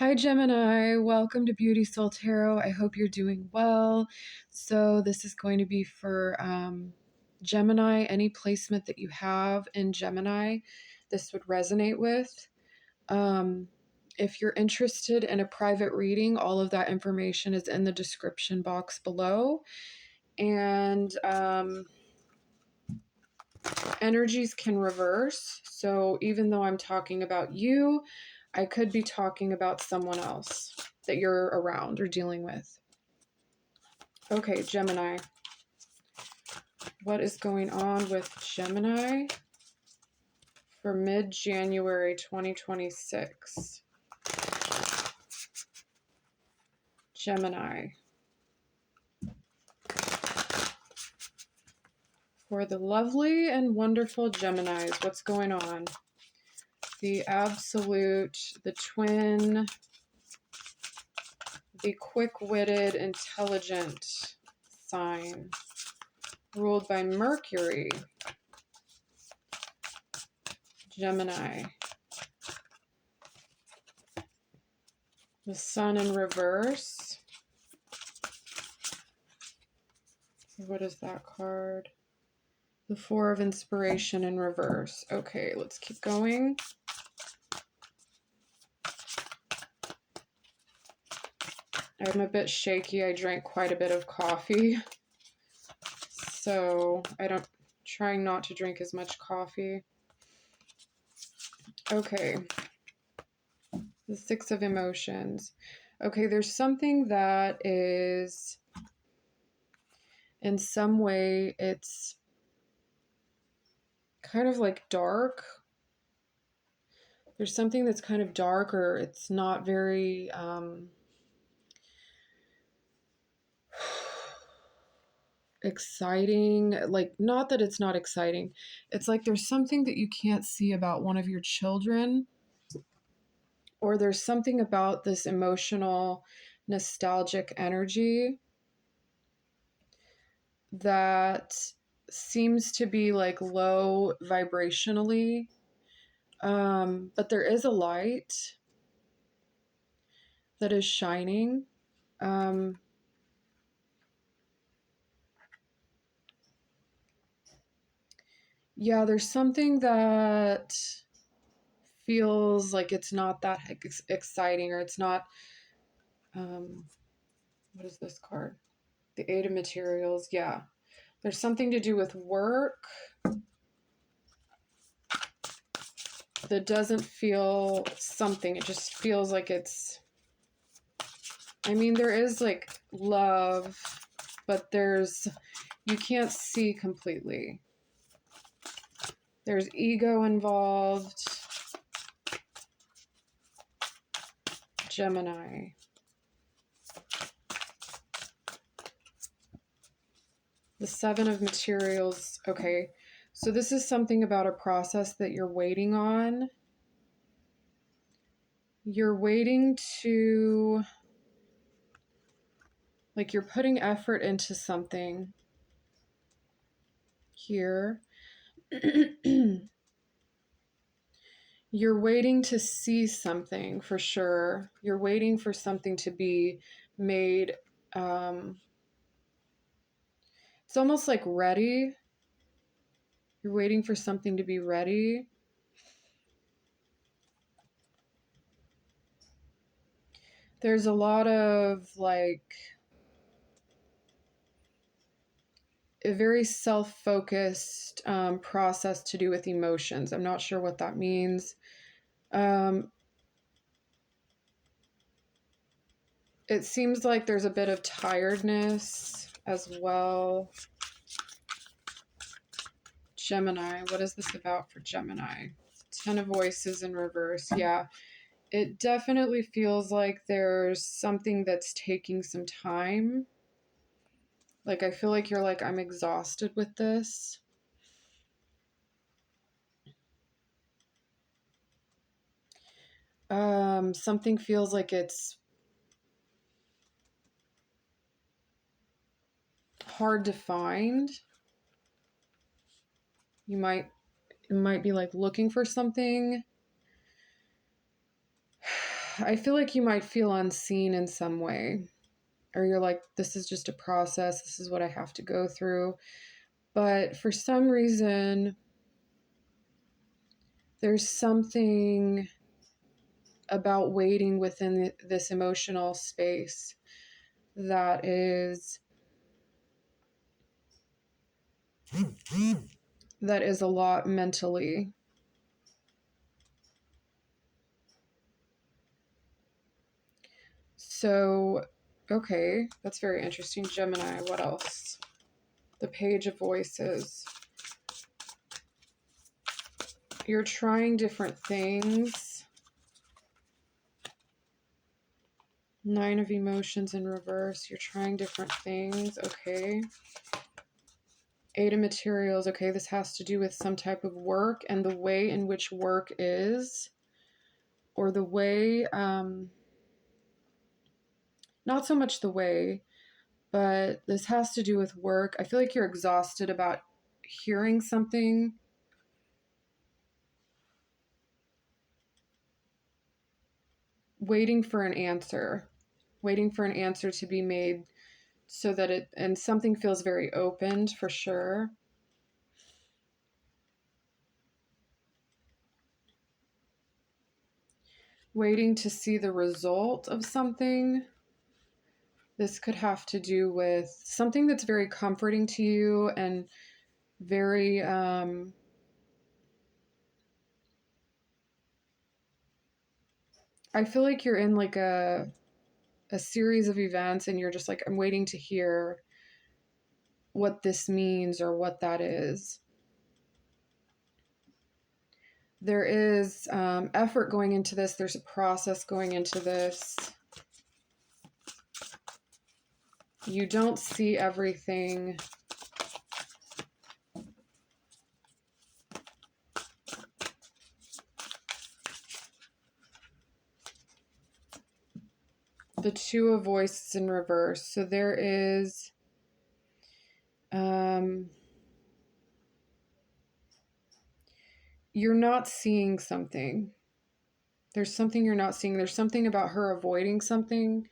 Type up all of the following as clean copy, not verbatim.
Hi Gemini, welcome to Beauty Soul Tarot. I hope you're doing well. So this is going to be for Gemini. Any placement that you have in Gemini, this would resonate with. If you're interested in a private reading, all of that information is in the description box below. And energies can reverse. So even though I'm talking about you, I could be talking about someone else that you're around or dealing with. Okay, Gemini. What is going on with Gemini for mid-January 2026? Gemini. For the lovely and wonderful Geminis, what's going on? The absolute, the twin, the quick-witted, intelligent sign, ruled by Mercury. Gemini. The Sun in reverse. What is that card? The Four of Inspiration in reverse. Okay, let's keep going. I'm a bit shaky. I drank quite a bit of coffee. So trying not to drink as much coffee. Okay. The Six of Emotions. Okay, there's something that is, in some way, it's kind of like dark. There's something that's kind of dark, or it's not very, exciting. Like, not that it's not exciting. It's like there's something that you can't see about one of your children, or there's something about this emotional, nostalgic energy that seems to be like low vibrationally. But there is a light that is shining. Yeah, there's something that feels like it's not that exciting, or it's not, what is this card? The Eight of Materials. Yeah, there's something to do with work that doesn't feel something. It just feels like it's, I mean, there is like love, but you can't see completely. There's ego involved. Gemini. The Seven of Materials. Okay, so this is something about a process that you're waiting on. You're waiting to, like, you're putting effort into something here. You're waiting to see something for sure. You're waiting for something to be made. It's almost like ready. You're waiting for something to be ready. There's a lot of like a very self-focused process to do with emotions. I'm not sure what that means. It seems like there's a bit of tiredness as well. Gemini, what is this about for Gemini? Ten of Voices in reverse. Yeah, it definitely feels like there's something that's taking some time. Like, I feel like you're like, I'm exhausted with this. Something feels like it's hard to find. You might be like looking for something. I feel like you might feel unseen in some way, or you're like, this is just a process, this is what I have to go through. But for some reason, there's something about waiting within this emotional space that is a lot mentally. So, okay, that's very interesting. Gemini, what else? The Page of Voices. You're trying different things. Nine of Emotions in reverse. You're trying different things. Okay. Eight of Materials. Okay, this has to do with some type of work and the way in which work is, or the way, not so much the way, but this has to do with work. I feel like you're exhausted about hearing something. Waiting for an answer. Waiting for an answer to be made so that it, and something feels very opened for sure. Waiting to see the result of something. This could have to do with something that's very comforting to you and very, I feel like you're in like a series of events and you're just like, I'm waiting to hear what this means or what that is. There is effort going into this. There's a process going into this. You don't see everything. The Two of Voices in reverse. So there is, you're not seeing something. There's something you're not seeing. There's something about her avoiding something.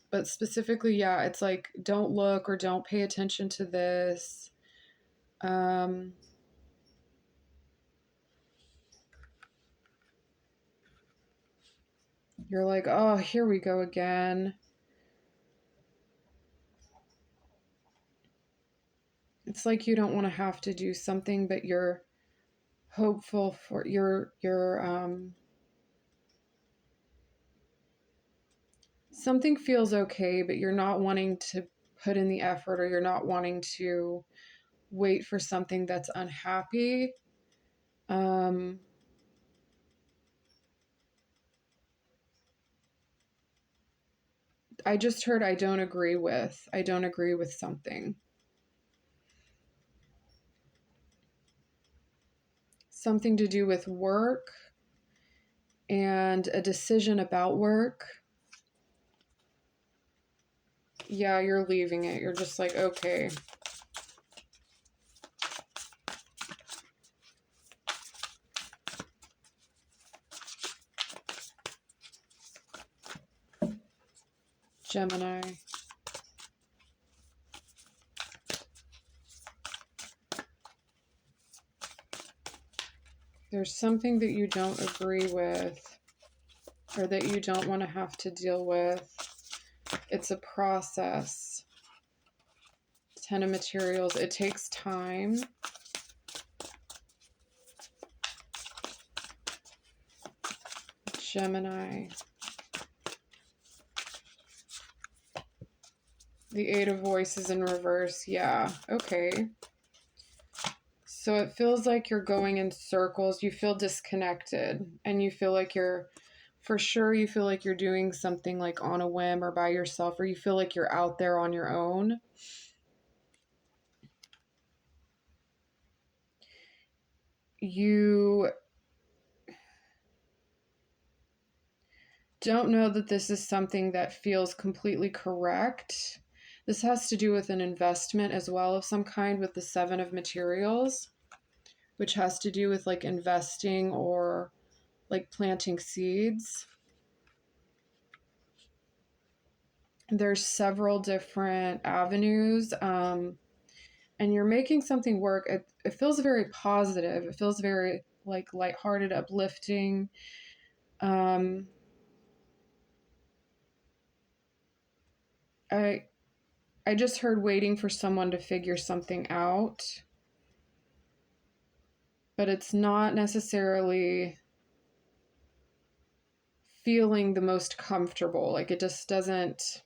But specifically, yeah, it's like, don't look or don't pay attention to this. You're like, oh, here we go again. It's like you don't want to have to do something, but you're hopeful for your something feels okay, but you're not wanting to put in the effort, or you're not wanting to wait for something that's unhappy. I just heard I don't agree with something. Something to do with work and a decision about work. Yeah, you're leaving it. You're just like, okay. Gemini. There's something that you don't agree with, or that you don't want to have to deal with. It's a process. Ten of Materials. It takes time. Gemini. The Eight of Voices in reverse. Yeah, okay. So it feels like you're going in circles. You feel disconnected, and you feel like you're, for sure, you feel like you're doing something like on a whim or by yourself, or you feel like you're out there on your own. You don't know that this is something that feels completely correct. This has to do with an investment as well of some kind, with the Seven of Materials, which has to do with like investing or like planting seeds. There's several different avenues, and you're making something work. It feels very positive. It feels very like lighthearted, uplifting. Um, I I just heard waiting for someone to figure something out, but it's not necessarily feeling the most comfortable. Like it just doesn't.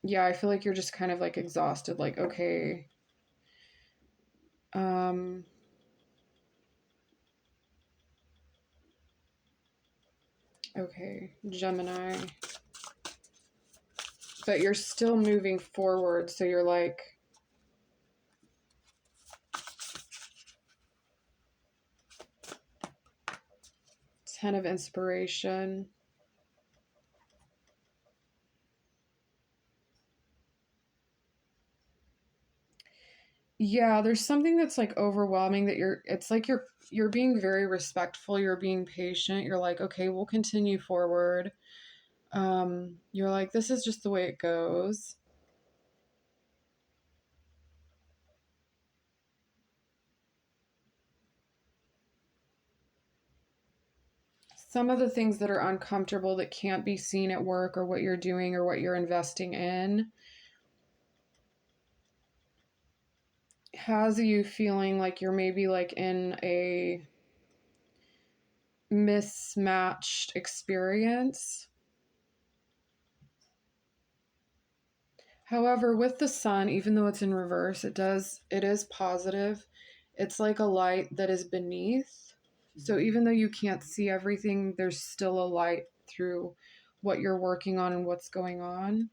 Yeah, I feel like you're just kind of like exhausted. Like okay, um, okay, Gemini. But you're still moving forward, so you're like 10 of inspiration. Yeah, there's something that's like overwhelming that it's like you're being very respectful, you're being patient. You're like, "Okay, we'll continue forward." You're like, "This is just the way it goes." Some of the things that are uncomfortable that can't be seen at work or what you're doing or what you're investing in has you feeling like you're maybe like in a mismatched experience. However, with the sun, even though it's in reverse, it is positive. It's like a light that is beneath. So even though you can't see everything, there's still a light through what you're working on and what's going on.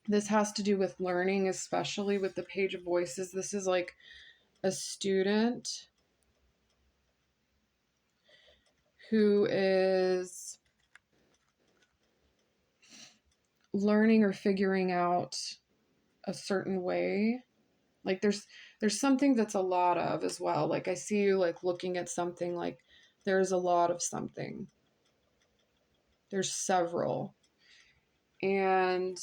This has to do with learning, especially with the Page of Voices. This is like a student who is learning or figuring out a certain way. Like there's something that's a lot of as well. Like I see you like looking at something like there's a lot of something. There's several. And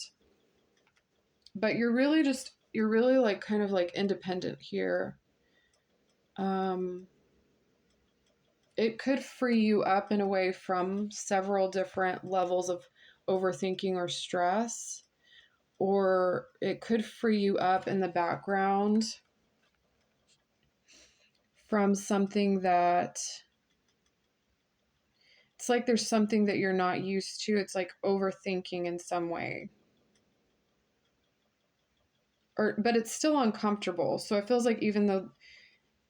but you're really like kind of like independent here. Um it could free you up in a way from several different levels of overthinking or stress, or it could free you up in the background from something that it's like there's something that you're not used to. It's like overthinking in some way. Or but it's still uncomfortable. So it feels like even though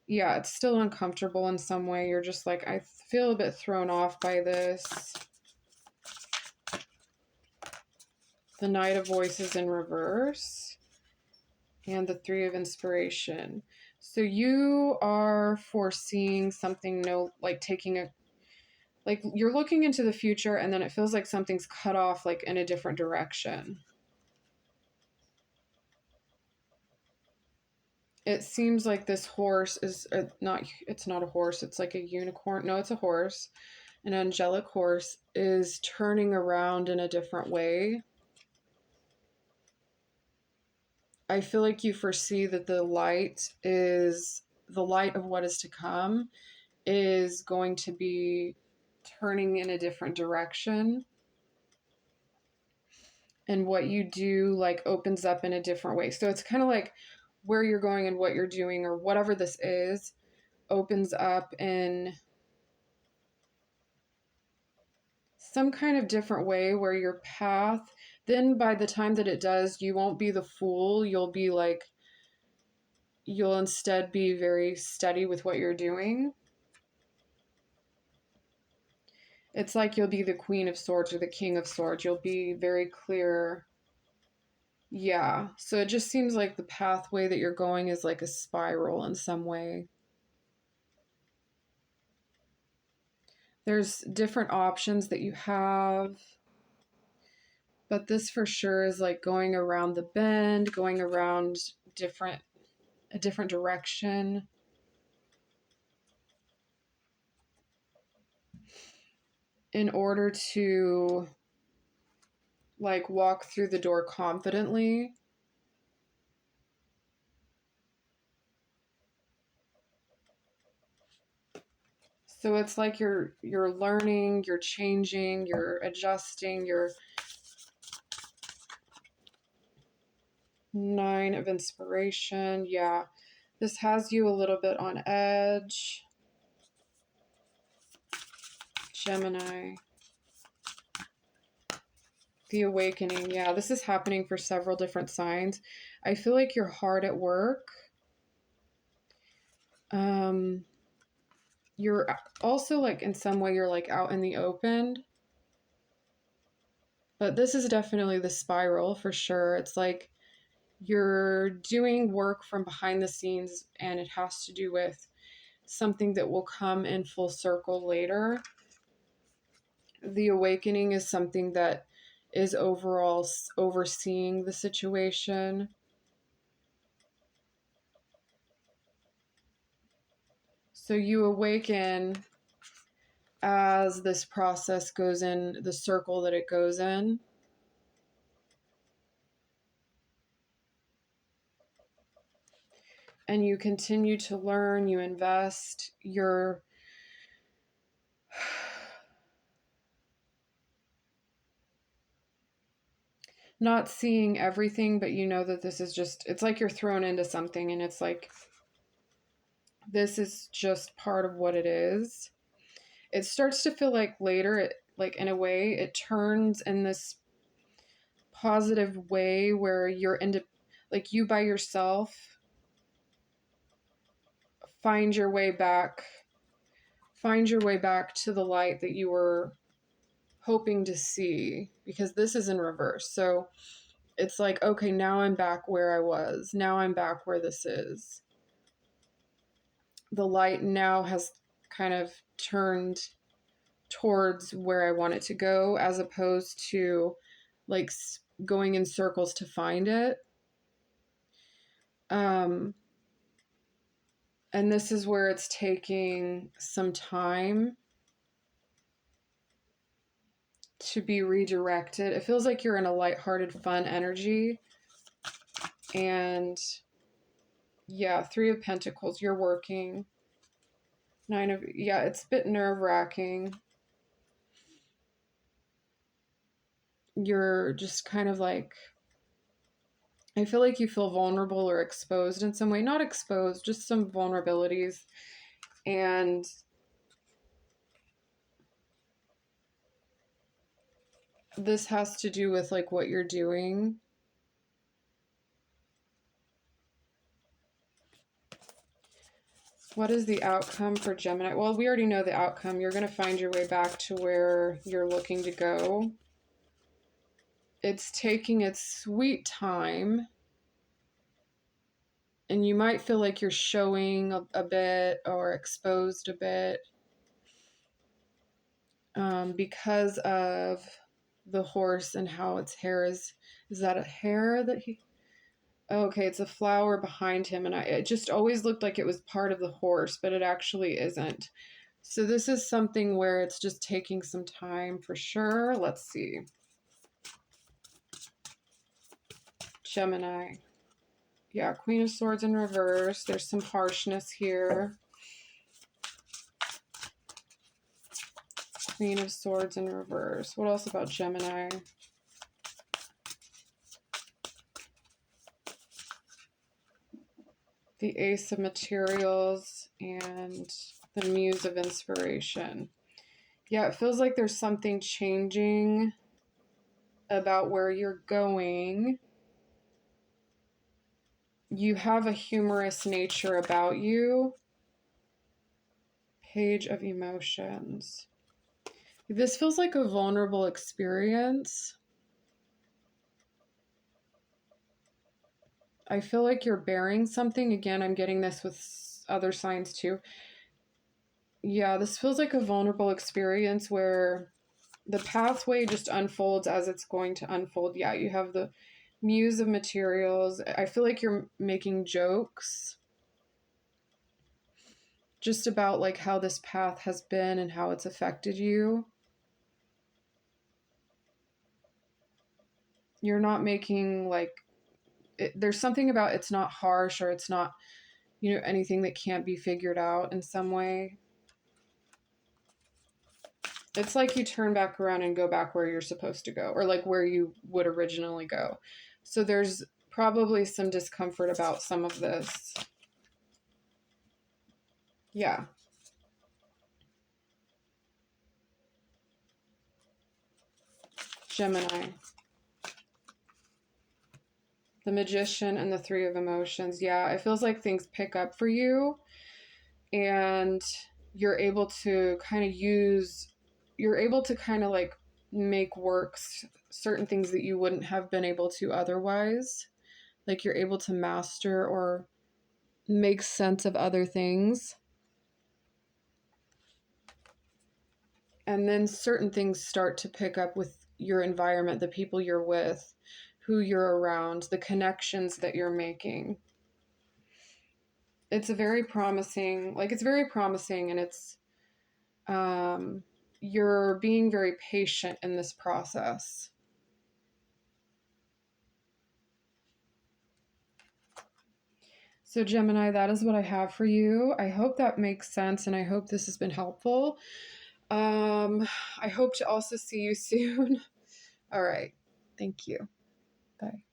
yeah, it's still uncomfortable in some way. You're just like I feel a bit thrown off by this. The Knight of Voices in reverse and the Three of Inspiration. So you are foreseeing something no like taking a like you're looking into the future and then it feels like something's cut off like in a different direction. It seems like this horse is not it's not a horse, it's like a unicorn. No, it's a horse. An angelic horse is turning around in a different way. I feel like you foresee that the light of what is to come is going to be turning in a different direction, and what you do like opens up in a different way. So it's kind of like where you're going and what you're doing or whatever this is opens up in some kind of different way where your path, then by the time that it does, you won't be the fool. You'll be like, you'll instead be very steady with what you're doing. It's like you'll be the Queen of Swords or the King of Swords. You'll be very clear. Yeah. So it just seems like the pathway that you're going is like a spiral in some way. There's different options that you have, but this for sure is like going around the bend, going around different a different direction. in order to like walk through the door confidently. So it's like you're learning, you're changing, you're adjusting, you're Nine of Inspiration. Yeah, this has you a little bit on edge. Gemini. The Awakening. Yeah, this is happening for several different signs. I feel like you're hard at work. You're also like in some way you're like out in the open. But this is definitely the spiral for sure. It's like you're doing work from behind the scenes and it has to do with something that will come in full circle later. The Awakening is something that is overall overseeing the situation. So you awaken as this process goes in the circle that it goes in. And you continue to learn, you invest, you're not seeing everything, but you know that this is just, it's like you're thrown into something and it's like, this is just part of what it is. It starts to feel like later, it, like in a way, it turns in this positive way where you're into, like you by yourself find your way back, find your way back to the light that you were hoping to see, because this is in reverse. So it's like, okay, now I'm back where I was. Now I'm back where this is. The light now has kind of turned towards where I want it to go, as opposed to like going in circles to find it. And this is where it's taking some time to be redirected. It feels like you're in a lighthearted, fun energy. And yeah, Three of Pentacles, you're working. Yeah, it's a bit nerve-wracking. You're just kind of like, I feel like you feel vulnerable or exposed in some way. Not exposed, just some vulnerabilities. And this has to do with like what you're doing. What is the outcome for Gemini? Well, we already know the outcome. You're going to find your way back to where you're looking to go. It's taking its sweet time. And you might feel like you're showing a bit or exposed a bit because of the horse and how its hair is. Is that a hair that he... Oh, okay, it's a flower behind him, and it just always looked like it was part of the horse, but it actually isn't. So this is something where it's just taking some time for sure. Let's see. Gemini. Yeah, Queen of Swords in reverse. There's some harshness here. Queen of Swords in reverse. What else about Gemini? The Ace of Materials and the Muse of Inspiration. Yeah, it feels like there's something changing about where you're going. You have a humorous nature about you. Page of Emotions. This feels like a vulnerable experience. I feel like you're bearing something. Again, I'm getting this with other signs too. Yeah, this feels like a vulnerable experience where the pathway just unfolds as it's going to unfold. Yeah, you have the Muse of Materials. I feel like you're making jokes just about like how this path has been and how it's affected you. You're not making like there's something about it's not harsh, or it's not, anything that can't be figured out in some way. It's like you turn back around and go back where you're supposed to go, or like where you would originally go. So there's probably some discomfort about some of this. Yeah. Gemini. The Magician and the Three of Emotions. Yeah, it feels like things pick up for you, and you're able to kind of like make works certain things that you wouldn't have been able to otherwise. Like you're able to master or make sense of other things. And then certain things start to pick up with your environment, the people you're with, who you're around, the connections that you're making. It's very promising, and it's you're being very patient in this process. So Gemini, that is what I have for you. I hope that makes sense, and I hope this has been helpful. I hope to also see you soon. All right. Thank you. Bye.